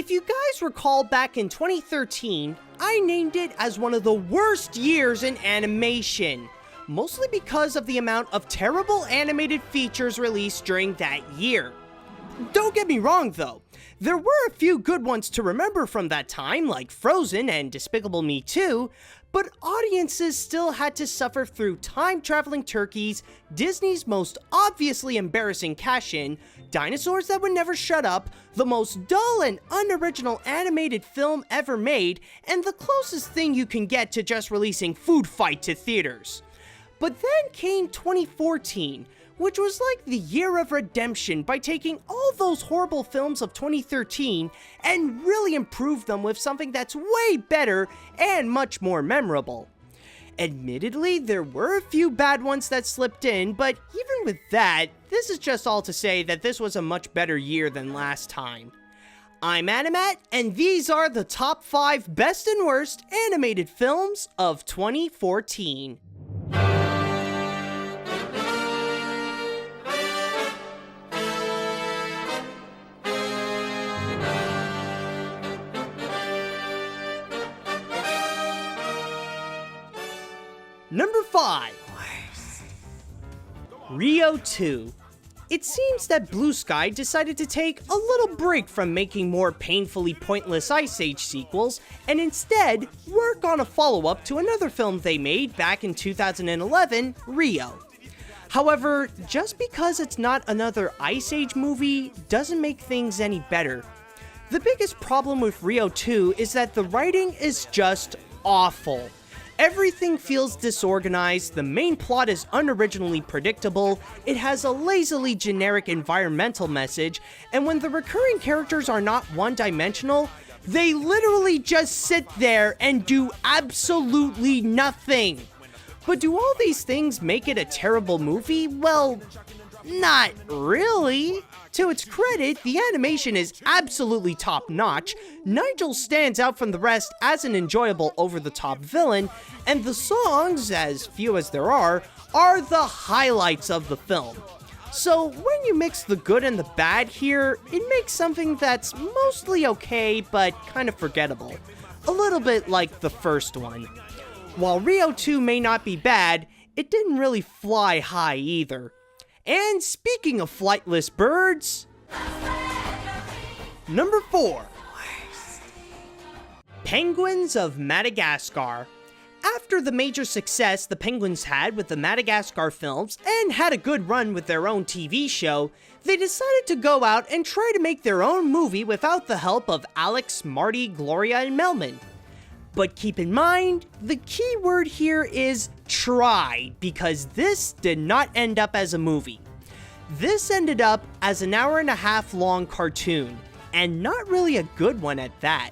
If you guys recall back in 2013, I named it as one of the worst years in animation, mostly because of the amount of terrible animated features released during that year. Don't get me wrong though, there were a few good ones to remember from that time, like Frozen and Despicable Me 2, but audiences still had to suffer through time-traveling turkeys, Disney's most obviously embarrassing cash-in, dinosaurs that would never shut up, the most dull and unoriginal animated film ever made, and the closest thing you can get to just releasing Food Fight to theaters. But then came 2014, which was like the year of redemption by taking all those horrible films of 2013 and really improve them with something that's way better and much more memorable. Admittedly, there were a few bad ones that slipped in, but even with that, this is just all to say that this was a much better year than last time. I'm Animat, and these are the top 5 best and worst animated films of 2014. Number 5. Rio 2. It seems that Blue Sky decided to take a little break from making more painfully pointless Ice Age sequels and instead work on a follow-up to another film they made back in 2011, Rio. However, just because it's not another Ice Age movie doesn't make things any better. The biggest problem with Rio 2 is that the writing is just awful. Everything feels disorganized, the main plot is unoriginally predictable, it has a lazily generic environmental message, and when the recurring characters are not one-dimensional, they literally just sit there and do absolutely nothing. But do all these things make it a terrible movie? Well, not really. To its credit, the animation is absolutely top-notch, Nigel stands out from the rest as an enjoyable over-the-top villain, and the songs, as few as there are the highlights of the film. So when you mix the good and the bad here, it makes something that's mostly okay, but kind of forgettable. A little bit like the first one. While Rio 2 may not be bad, it didn't really fly high either. And speaking of flightless birds, number 4. Penguins of Madagascar. After the major success the Penguins had with the Madagascar films and had a good run with their own TV show, they decided to go out and try to make their own movie without the help of Alex, Marty, Gloria, and Melman. But keep in mind, the key word here is try, because this did not end up as a movie. This ended up as an hour-and-a-half long cartoon, and not really a good one at that.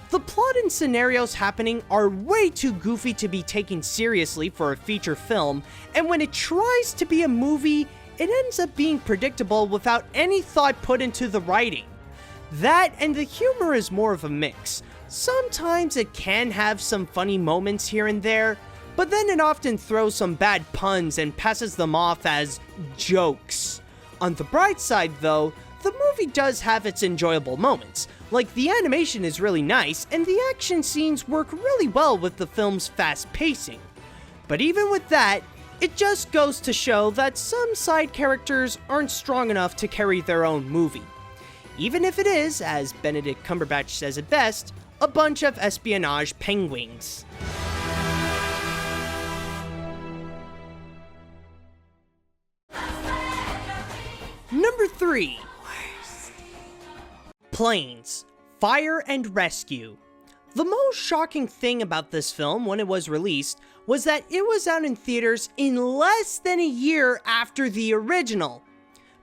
The plot and scenarios happening are way too goofy to be taken seriously for a feature film, and when it tries to be a movie, it ends up being predictable without any thought put into the writing. That and the humor is more of a mix. Sometimes it can have some funny moments here and there, but then it often throws some bad puns and passes them off as jokes. On the bright side though, the movie does have its enjoyable moments, like the animation is really nice and the action scenes work really well with the film's fast pacing. But even with that, it just goes to show that some side characters aren't strong enough to carry their own movie. Even if it is, as Benedict Cumberbatch says it best, a bunch of espionage penguins. Number 3. Planes, Fire and Rescue. The most shocking thing about this film when it was released was that it was out in theaters in less than a year after the original.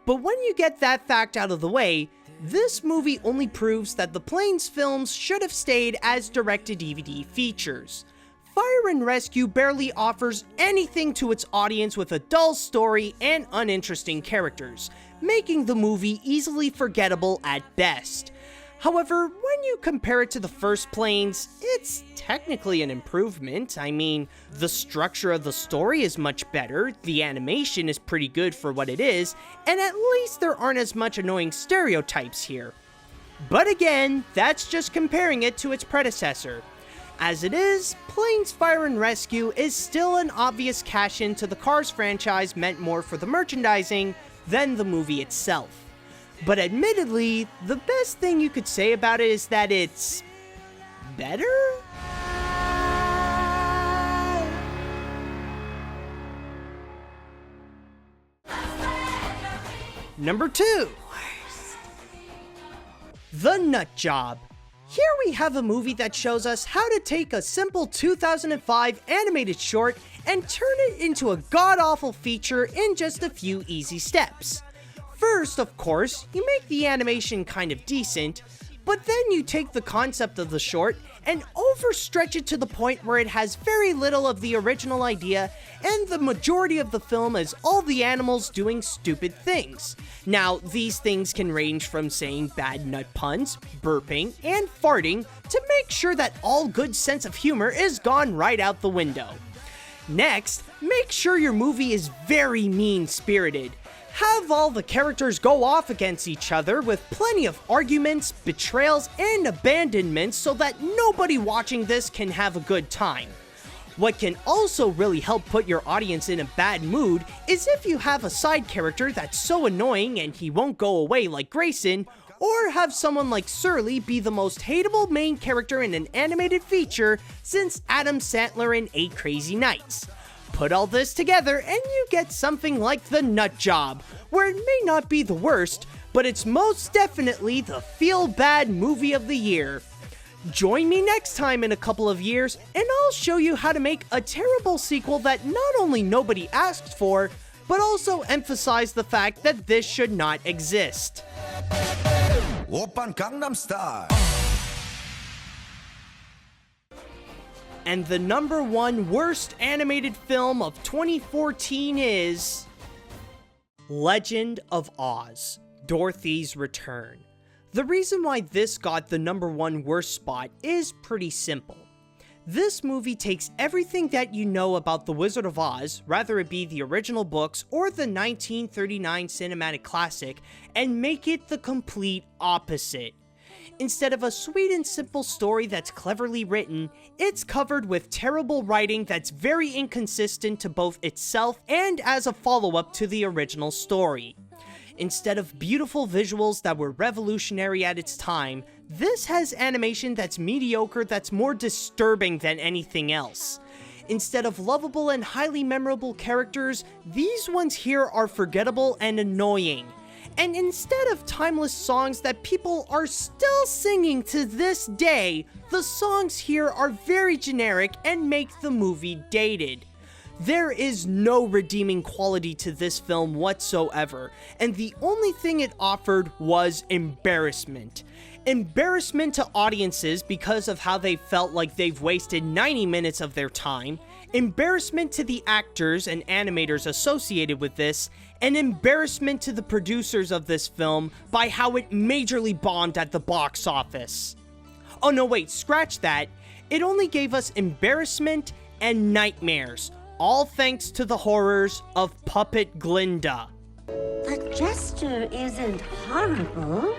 But when you get that fact out of the way, this movie only proves that the Planes films should have stayed as direct-to-DVD features. Fire and Rescue barely offers anything to its audience with a dull story and uninteresting characters, making the movie easily forgettable at best. However, when you compare it to the first Planes, it's technically an improvement. I mean, the structure of the story is much better, the animation is pretty good for what it is, and at least there aren't as much annoying stereotypes here. But again, that's just comparing it to its predecessor. As it is, Planes, Fire and Rescue is still an obvious cash-in to the Cars franchise meant more for the merchandising than the movie itself. But admittedly, the best thing you could say about it is that it's better? Number 2. The Nut Job. Here we have a movie that shows us how to take a simple 2005 animated short and turn it into a god-awful feature in just a few easy steps. First, of course, you make the animation kind of decent, but then you take the concept of the short and overstretch it to the point where it has very little of the original idea, and the majority of the film is all the animals doing stupid things. Now, these things can range from saying bad nut puns, burping, and farting to make sure that all good sense of humor is gone right out the window. Next, make sure your movie is very mean-spirited. Have all the characters go off against each other with plenty of arguments, betrayals, and abandonments so that nobody watching this can have a good time. What can also really help put your audience in a bad mood is if you have a side character that's so annoying and he won't go away like Grayson, or have someone like Surly be the most hateable main character in an animated feature since Adam Sandler in 8 Crazy Nights. Put all this together and you get something like The Nut Job, where it may not be the worst, but it's most definitely the feel-bad movie of the year. Join me next time in a couple of years, and I'll show you how to make a terrible sequel that not only nobody asked for, but also emphasize the fact that this should not exist. Oppan Gangnam Style. And the number 1 worst animated film of 2014 is Legend of Oz: Dorothy's Return. The reason why this got the number 1 worst spot is pretty simple. This movie takes everything that you know about The Wizard of Oz, whether it be the original books or the 1939 cinematic classic, and make it the complete opposite. Instead of a sweet and simple story that's cleverly written, it's covered with terrible writing that's very inconsistent to both itself and as a follow-up to the original story. Instead of beautiful visuals that were revolutionary at its time, this has animation that's mediocre that's more disturbing than anything else. Instead of lovable and highly memorable characters, these ones here are forgettable and annoying. And instead of timeless songs that people are still singing to this day, the songs here are very generic and make the movie dated. There is no redeeming quality to this film whatsoever, and the only thing it offered was embarrassment. Embarrassment to audiences because of how they felt like they've wasted 90 minutes of their time, embarrassment to the actors and animators associated with this, and embarrassment to the producers of this film by how it majorly bombed at the box office. Oh no, wait, scratch that. It only gave us embarrassment and nightmares, all thanks to the horrors of Puppet Glinda. The jester isn't horrible.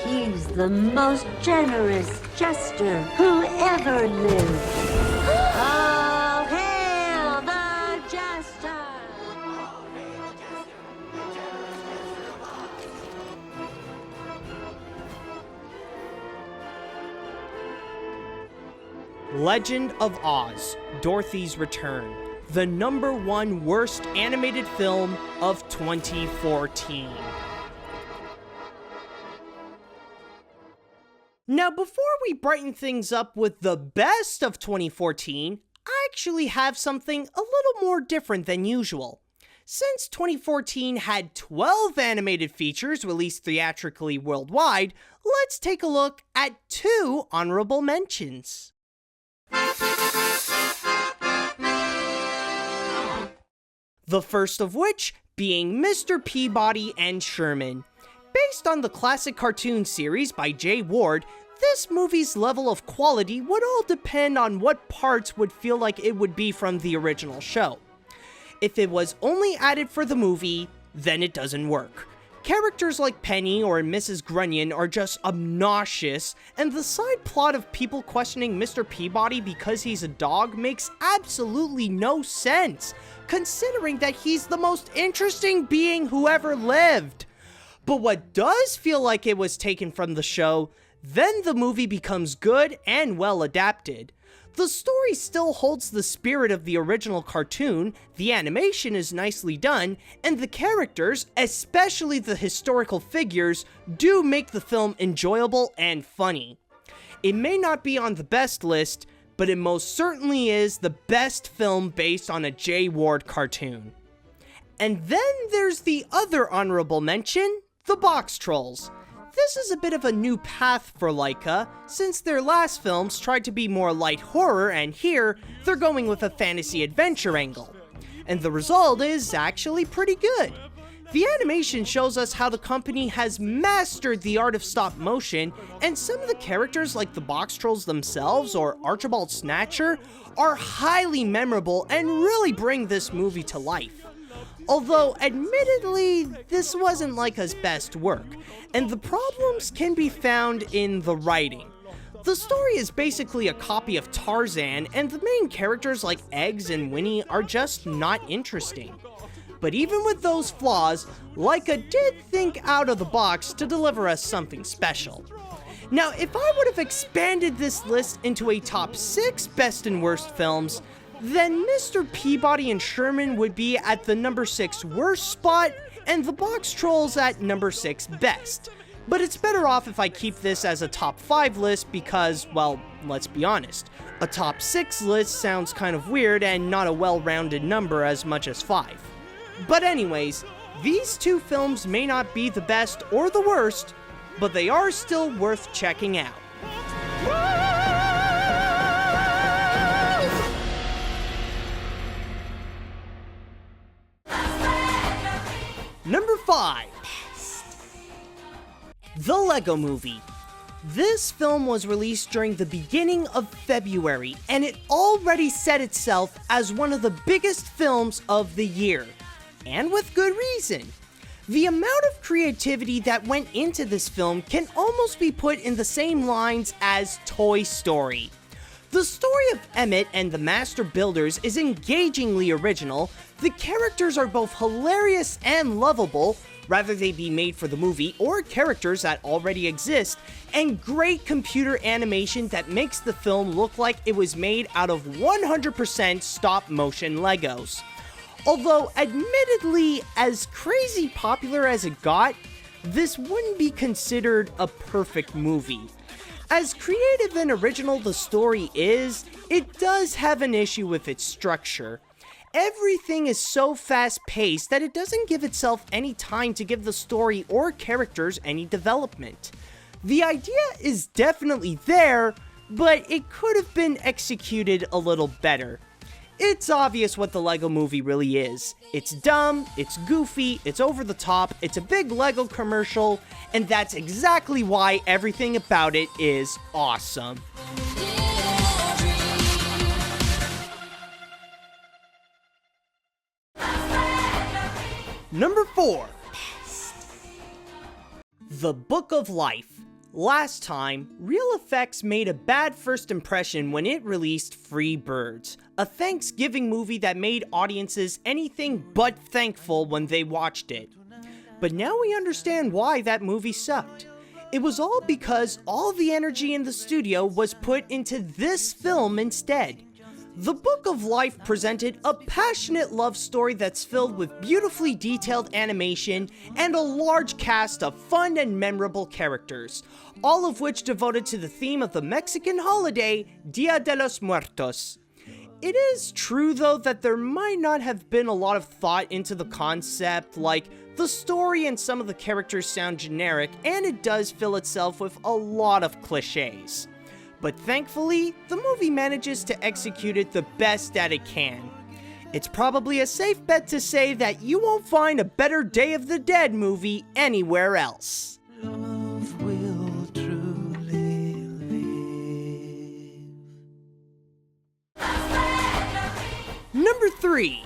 He's the most generous jester who ever lived. All hail the jester! Legend of Oz: Dorothy's Return, the number 1 worst animated film of 2014. Now, before we brighten things up with the best of 2014, I actually have something a little more different than usual. Since 2014 had 12 animated features released theatrically worldwide, let's take a look at 2 honorable mentions. The first of which being Mr. Peabody and Sherman. Based on the classic cartoon series by Jay Ward, this movie's level of quality would all depend on what parts would feel like it would be from the original show. If it was only added for the movie, then it doesn't work. Characters like Penny or Mrs. Grunion are just obnoxious, and the side plot of people questioning Mr. Peabody because he's a dog makes absolutely no sense, considering that he's the most interesting being who ever lived. But what does feel like it was taken from the show, then the movie becomes good and well adapted. The story still holds the spirit of the original cartoon, the animation is nicely done, and the characters, especially the historical figures, do make the film enjoyable and funny. It may not be on the best list, but it most certainly is the best film based on a Jay Ward cartoon. And then there's the other honorable mention, the Box Trolls. This is a bit of a new path for Laika, since their last films tried to be more light horror, and here, they're going with a fantasy adventure angle. And the result is actually pretty good. The animation shows us how the company has mastered the art of stop motion, and some of the characters like the Box Trolls themselves or Archibald Snatcher are highly memorable and really bring this movie to life. Although, admittedly, this wasn't Laika's best work, and the problems can be found in the writing. The story is basically a copy of Tarzan, and the main characters like Eggs and Winnie are just not interesting. But even with those flaws, Laika did think out of the box to deliver us something special. Now, if I would have expanded this list into a top 6 best and worst films, then Mr. Peabody and Sherman would be at the number 6 worst spot, and the Box Trolls at number 6 best. But it's better off if I keep this as a top 5 list because, well, let's be honest, a top 6 list sounds kind of weird and not a well-rounded number as much as 5. But anyways, these two films may not be the best or the worst, but they are still worth checking out. Number 5. The Lego Movie. This film was released during the beginning of February, and it already set itself as one of the biggest films of the year. And with good reason. The amount of creativity that went into this film can almost be put in the same lines as Toy Story. The story of Emmett and the Master Builders is engagingly original, the characters are both hilarious and lovable, whether they be made for the movie or characters that already exist, and great computer animation that makes the film look like it was made out of 100% stop-motion Legos. Although, admittedly, as crazy popular as it got, this wouldn't be considered a perfect movie. As creative and original the story is, it does have an issue with its structure. Everything is so fast-paced that it doesn't give itself any time to give the story or characters any development. The idea is definitely there, but it could have been executed a little better. It's obvious what the Lego Movie really is. It's dumb, it's goofy, it's over the top, it's a big Lego commercial, and that's exactly why everything about it is awesome. Number 4. The Book of Life. Last time, Real Effects made a bad first impression when it released Free Birds, a Thanksgiving movie that made audiences anything but thankful when they watched it. But now we understand why that movie sucked. It was all because all the energy in the studio was put into this film instead. The Book of Life presented a passionate love story that's filled with beautifully detailed animation and a large cast of fun and memorable characters, all of which devoted to the theme of the Mexican holiday, Dia de los Muertos. It is true though that there might not have been a lot of thought into the concept, like the story and some of the characters sound generic, and it does fill itself with a lot of cliches. But thankfully, the movie manages to execute it the best that it can. It's probably a safe bet to say that you won't find a better Day of the Dead movie anywhere else. Love will truly live. Number 3.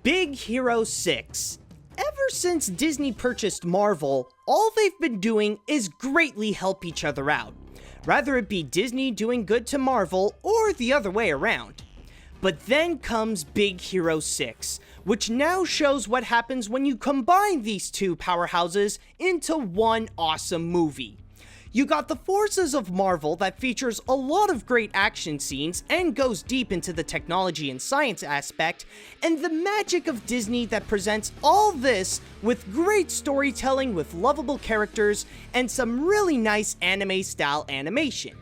Big Hero 6. Ever ever since Disney purchased Marvel, all they've been doing is greatly help each other out. Rather it be Disney doing good to Marvel or the other way around. But then comes Big Hero 6, which now shows what happens when you combine these two powerhouses into one awesome movie. You got the forces of Marvel that features a lot of great action scenes and goes deep into the technology and science aspect, and the magic of Disney that presents all this with great storytelling with lovable characters and some really nice anime-style animation.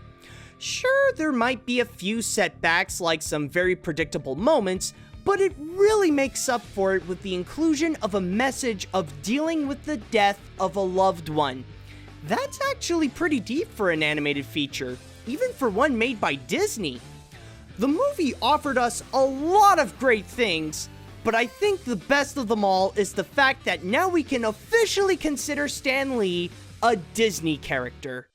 Sure, there might be a few setbacks like some very predictable moments, but it really makes up for it with the inclusion of a message of dealing with the death of a loved one. That's actually pretty deep for an animated feature, even for one made by Disney. The movie offered us a lot of great things, but I think the best of them all is the fact that now we can officially consider Stan Lee a Disney character.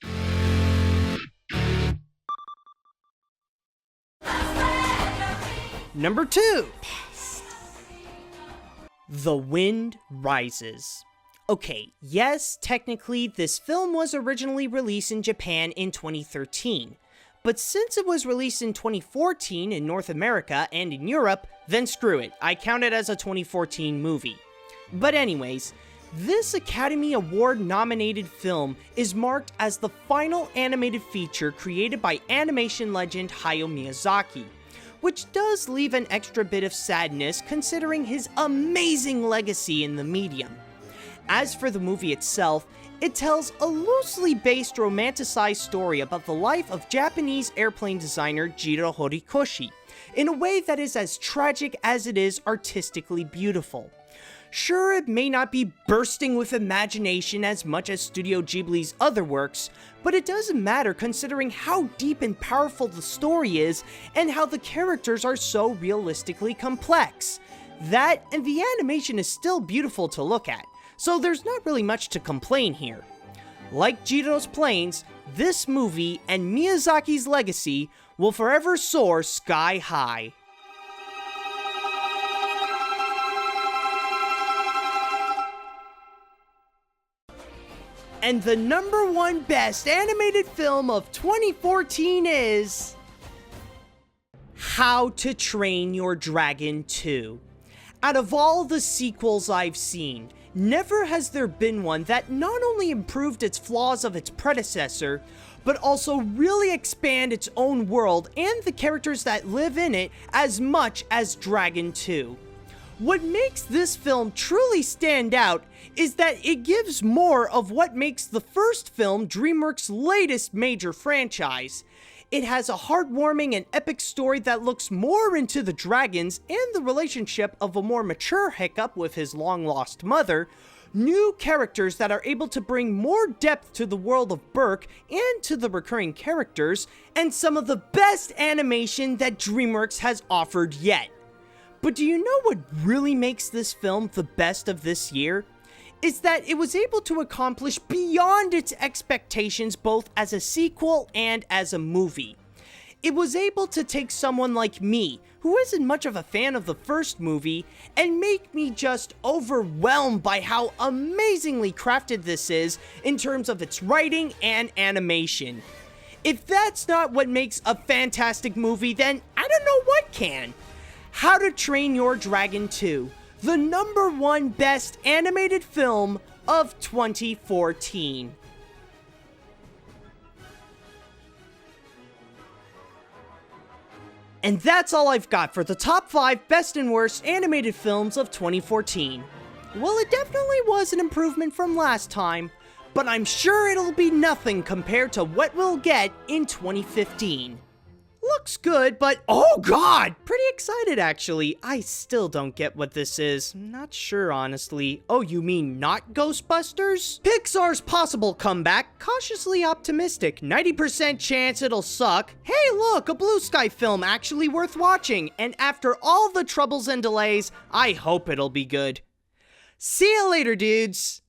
Number 2. The Wind Rises. Okay, yes, technically this film was originally released in Japan in 2013, but since it was released in 2014 in North America and in Europe, then screw it, I count it as a 2014 movie. But anyways, this Academy Award nominated film is marked as the final animated feature created by animation legend Hayao Miyazaki, which does leave an extra bit of sadness considering his amazing legacy in the medium. As for the movie itself, it tells a loosely based romanticized story about the life of Japanese airplane designer Jiro Horikoshi, in a way that is as tragic as it is artistically beautiful. Sure, it may not be bursting with imagination as much as Studio Ghibli's other works, but it doesn't matter considering how deep and powerful the story is and how the characters are so realistically complex. That and the animation is still beautiful to look at, so there's not really much to complain here. Like Jiro's planes, this movie and Miyazaki's legacy will forever soar sky high. And the number one best animated film of 2014 is How to Train Your Dragon 2. Out of all the sequels I've seen, never has there been one that not only improved its flaws of its predecessor, but also really expand its own world and the characters that live in it as much as Dragon 2. What makes this film truly stand out is that it gives more of what makes the first film DreamWorks' latest major franchise. It has a heartwarming and epic story that looks more into the dragons and the relationship of a more mature Hiccup with his long-lost mother, new characters that are able to bring more depth to the world of Berk and to the recurring characters, and some of the best animation that DreamWorks has offered yet. But do you know what really makes this film the best of this year? Is that it was able to accomplish beyond its expectations both as a sequel and as a movie. It was able to take someone like me, who isn't much of a fan of the first movie, and make me just overwhelmed by how amazingly crafted this is in terms of its writing and animation. If that's not what makes a fantastic movie, then I don't know what can. How to Train Your Dragon 2, the number one best animated film of 2014. And that's all I've got for the top 5 best and worst animated films of 2014. Well, it definitely was an improvement from last time, but I'm sure it'll be nothing compared to what we'll get in 2015. Looks good, but oh god! Pretty excited actually. I still don't get what this is. Not sure honestly. Oh, you mean not Ghostbusters? Pixar's possible comeback, cautiously optimistic. 90% chance it'll suck. Hey look, a Blue Sky film actually worth watching. And after all the troubles and delays, I hope it'll be good. See you later, dudes!